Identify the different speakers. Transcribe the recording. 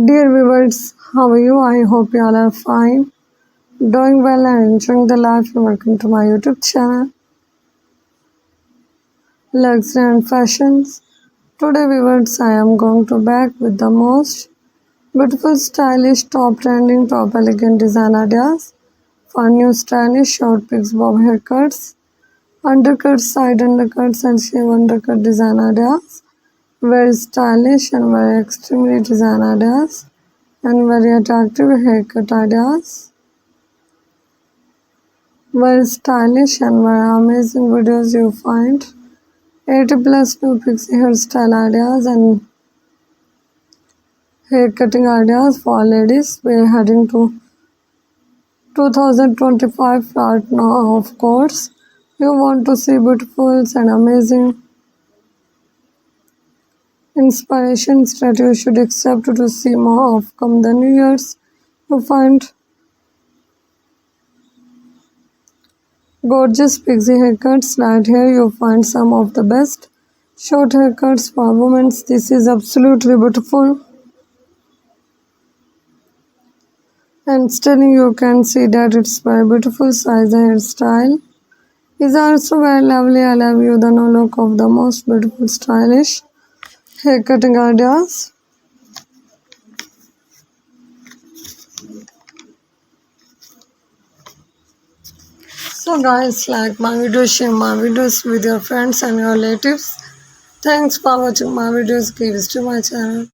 Speaker 1: Dear viewers, how are you? I hope you all are fine, doing well and enjoying the life. Welcome to my YouTube channel, Luxuriant Fashions. Today viewers, I am going to back with the most beautiful, stylish, top trending, top elegant design ideas for new stylish short pics, bob haircuts, undercuts, side undercuts and shave undercut design ideas. Very stylish and very extremely design ideas and very attractive haircut ideas. Very stylish and very amazing videos you find. 80 plus new pixie hairstyle ideas and hair cutting ideas for ladies. We're heading to 2025 right now, of course. You want to see beautiful and amazing inspirations that you should accept to see more of come the New Year's. You find gorgeous pixie haircuts. Right here you find some of the best short haircuts for women. This is absolutely beautiful and stunning. You can see that it's very beautiful size. The hairstyle is also very lovely. I love you the no look of the most beautiful stylish hair cutting ideas. So guys, like my videos, share my videos with your friends and your relatives. Thanks for watching my videos. Give it to my channel.